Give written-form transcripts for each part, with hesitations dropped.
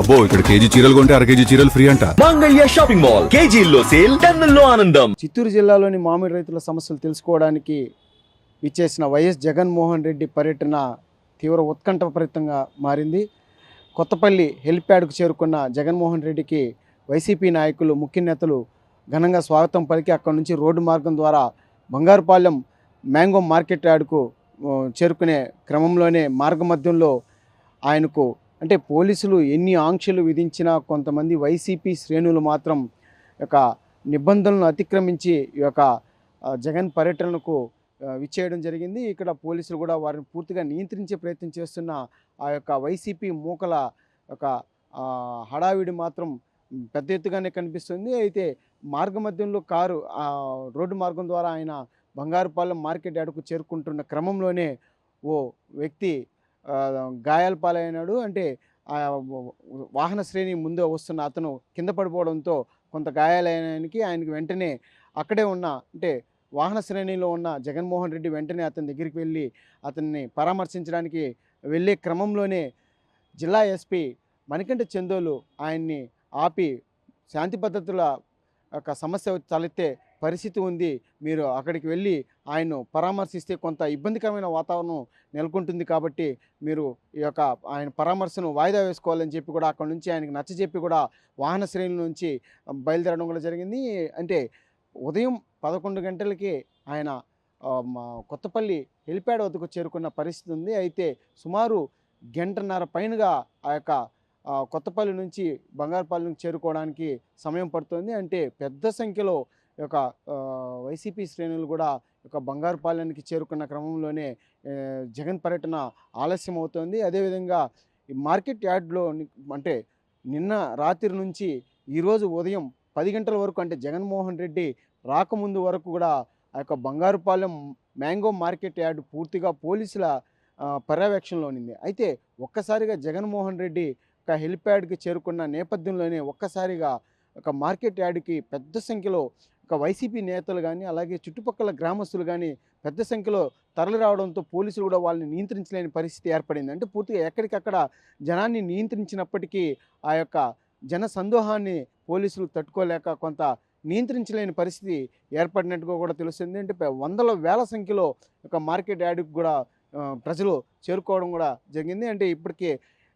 అబ్బో ఇక్కడ కేజీ చీరలు కొంటే అర కేజీ చీరలు ఫ్రీ అంట. మంగళ్య షాపింగ్ మాల్ కేజీల్లో సేల్, టన్నుల్లో ఆనందం. చిత్తూరు జిల్లాలోని మామిడి రైతుల సమస్యలు తెలుసుకోవడానికి విచ్చేసిన వైఎస్ జగన్మోహన్ రెడ్డి పర్యటన తీవ్ర ఉత్కంఠభరితంగా మారింది. కొత్తపల్లి హెలిప్యాడ్కు చేరుకున్న జగన్మోహన్ రెడ్డికి వైసీపీ నాయకులు, ముఖ్య నేతలు ఘనంగా స్వాగతం పలికి అక్కడి నుంచి రోడ్డు మార్గం ద్వారా బంగారుపాలెం మ్యాంగో మార్కెట్ యార్డుకు చేరుకునే క్రమంలోనే మార్గమధ్యంలో ఆయనకు అంటే పోలీసులు ఎన్ని ఆంక్షలు విధించినా కొంతమంది వైసీపీ శ్రేణులు మాత్రం యొక్క నిబంధనలను అతిక్రమించి ఈ యొక్క జగన్ పర్యటనకు విచ్చేయడం జరిగింది. ఇక్కడ పోలీసులు కూడా వారిని పూర్తిగా నియంత్రించే ప్రయత్నం చేస్తున్న ఆ యొక్క వైసీపీ మూకల యొక్క హడావిడి మాత్రం పెద్ద ఎత్తుగానే కనిపిస్తుంది. అయితే మార్గమధ్యంలో కారు రోడ్డు మార్గం ద్వారా ఆయన బంగారుపాలెం మార్కెట్ యార్డుకు చేరుకుంటున్న క్రమంలోనే ఓ వ్యక్తి గాయాల పాలైనాడు. అంటే వాహన శ్రేణి ముందు వస్తున్న అతను కింద పడిపోవడంతో కొంత గాయాలైనానికి ఆయనకి వెంటనే అక్కడే ఉన్న అంటే వాహన శ్రేణిలో ఉన్న జగన్మోహన్ రెడ్డి వెంటనే అతని దగ్గరికి వెళ్ళి అతన్ని పరామర్శించడానికి వెళ్ళే క్రమంలోనే జిల్లా ఎస్పీ మణికంఠ చందోలు ఆయన్ని ఆపి శాంతి భద్రతల యొక్క సమస్య తలెత్తే పరిస్థితి ఉంది, మీరు అక్కడికి వెళ్ళి ఆయన్ను పరామర్శిస్తే కొంత ఇబ్బందికరమైన వాతావరణం నెలకొంటుంది కాబట్టి మీరు ఈ యొక్క ఆయన పరామర్శను వాయిదా వేసుకోవాలని చెప్పి కూడా అక్కడ నుంచి ఆయనకు నచ్చజెప్పి కూడా వాహన శ్రేణుల నుంచి బయలుదేరడం కూడా జరిగింది. అంటే ఉదయం 11 గంటలకి ఆయన కొత్తపల్లి హెలిప్యాడ్ వద్దకు చేరుకున్న పరిస్థితి ఉంది. అయితే సుమారు గంటన్నర పైనగా ఆ యొక్క కొత్తపల్లి నుంచి బంగారుపాలెం చేరుకోవడానికి సమయం పడుతుంది. అంటే పెద్ద సంఖ్యలో యొక్క వైసీపీ శ్రేణులు కూడా యొక్క బంగారుపాలెంకి చేరుకున్న క్రమంలోనే జగన్ పర్యటన ఆలస్యం అవుతోంది. అదేవిధంగా ఈ మార్కెట్ యార్డ్లో అంటే నిన్న రాత్రి నుంచి ఈరోజు ఉదయం 10 గంటల వరకు అంటే జగన్మోహన్ రెడ్డి రాకముందు వరకు కూడా ఆ యొక్క బంగారుపాలెం మ్యాంగో మార్కెట్ యార్డ్ పూర్తిగా పోలీసుల పర్యవేక్షణలో ఉంది. అయితే ఒక్కసారిగా జగన్మోహన్ రెడ్డి ఒక హెలిప్యాడ్కి చేరుకున్న నేపథ్యంలోనే ఒక్కసారిగా ఒక మార్కెట్ యార్డ్కి పెద్ద సంఖ్యలో ఒక వైసీపీ నేతలు కానీ అలాగే చుట్టుపక్కల గ్రామస్తులు కానీ పెద్ద సంఖ్యలో తరలి రావడంతో పోలీసులు కూడా వాళ్ళని నియంత్రించలేని పరిస్థితి ఏర్పడింది. అంటే పూర్తిగా ఎక్కడికక్కడ జనాన్ని నియంత్రించినప్పటికీ ఆ యొక్క జన సందోహాన్ని పోలీసులు తట్టుకోలేక కొంత నియంత్రించలేని పరిస్థితి ఏర్పడినట్టుగా కూడా తెలుస్తుంది. అంటే వందల వేల సంఖ్యలో ఒక మార్కెట్ యార్డ్కి కూడా ప్రజలు చేరుకోవడం కూడా జరిగింది. అంటే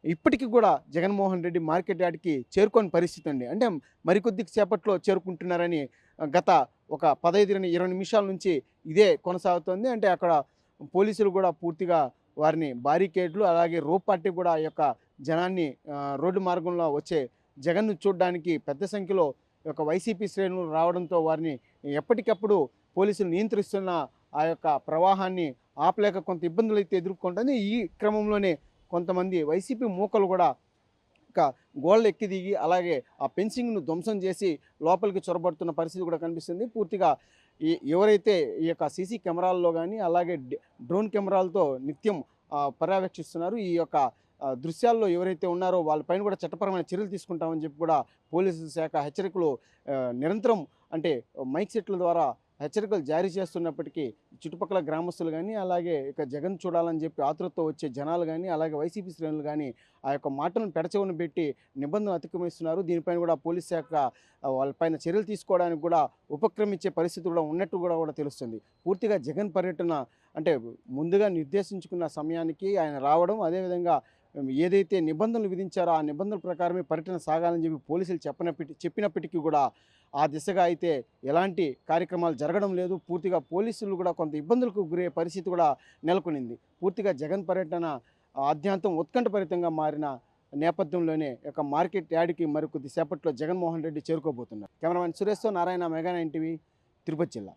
ఇప్పటికీ కూడా జగన్మోహన్ రెడ్డి మార్కెట్ యార్డ్కి చేరుకోని పరిస్థితి అండి. అంటే మరికొద్ది సేపట్లో చేరుకుంటున్నారని గత ఒక 15-20 నిమిషాల నుంచి ఇదే కొనసాగుతుంది. అంటే అక్కడ పోలీసులు కూడా పూర్తిగా వారిని బారికేడ్లు అలాగే రోప్ పార్టీ కూడా ఆ యొక్క జనాన్ని రోడ్డు మార్గంలో వచ్చే జగన్ను చూడడానికి పెద్ద సంఖ్యలో యొక్క వైసీపీ శ్రేణులు రావడంతో వారిని ఎప్పటికప్పుడు పోలీసులు నియంత్రిస్తున్న ఆ యొక్క ప్రవాహాన్ని ఆపలేక కొంత ఇబ్బందులు అయితే ఎదుర్కొంటుంది. ఈ క్రమంలోనే కొంతమంది వైసీపీ మూకలు కూడా ఇక గోళ్ళు ఎక్కి దిగి అలాగే ఆ ఫెన్సింగ్ను ధ్వంసం చేసి లోపలికి చొరబడుతున్న పరిస్థితి కూడా కనిపిస్తుంది. పూర్తిగా ఎవరైతే ఈ యొక్క సీసీ కెమెరాల్లో కానీ అలాగే డ్రోన్ కెమెరాలతో నిత్యం పర్యవేక్షిస్తున్నారు ఈ యొక్క దృశ్యాల్లో ఎవరైతే ఉన్నారో వాళ్ళపైన కూడా చట్టపరమైన చర్యలు తీసుకుంటామని చెప్పి కూడా పోలీసు శాఖ హెచ్చరికలు నిరంతరం అంటే మైక్ సెట్ల ద్వారా హెచ్చరికలు జారీ చేస్తున్నప్పటికీ చుట్టుపక్కల గ్రామస్తులు కానీ అలాగే ఇక జగన్ చూడాలని చెప్పి ఆతృతతో వచ్చే జనాలు కానీ అలాగే వైసీపీ శ్రేణులు కానీ ఆ యొక్క మాటలను పెడచెవును పెట్టి నిబంధనలు అతిక్రమిస్తున్నారు. దీనిపైన కూడా పోలీస్ శాఖ వాళ్ళపైన చర్యలు తీసుకోవడానికి కూడా ఉపక్రమించే పరిస్థితి కూడా ఉన్నట్టు కూడా తెలుస్తుంది. పూర్తిగా జగన్ పర్యటన అంటే ముందుగా నిర్దేశించుకున్న సమయానికి ఆయన రావడం, అదేవిధంగా ఏదైతే నిబంధనలు విధించారో ఆ నిబంధనల ప్రకారమే పర్యటన సాగాలని చెప్పి పోలీసులు చెప్పినప్పటికీ కూడా ఆ దిశగా అయితే ఎలాంటి కార్యక్రమాలు జరగడం లేదు. పూర్తిగా పోలీసులు కూడా కొంత ఇబ్బందులకు గురయ్యే పరిస్థితి కూడా నెలకొనింది. పూర్తిగా జగన్ పర్యటన ఆద్యాంతం ఉత్కంఠభరితంగా మారిన నేపథ్యంలోనే యొక్క మార్కెట్ యార్డ్కి మరికొద్ది సేపట్లో జగన్మోహన్ రెడ్డి చేరుకోబోతున్నారు. కెమెరామెన్ సురేష్తో నారాయణ, మెగా 9 టీవీ, తిరుపతి జిల్లా.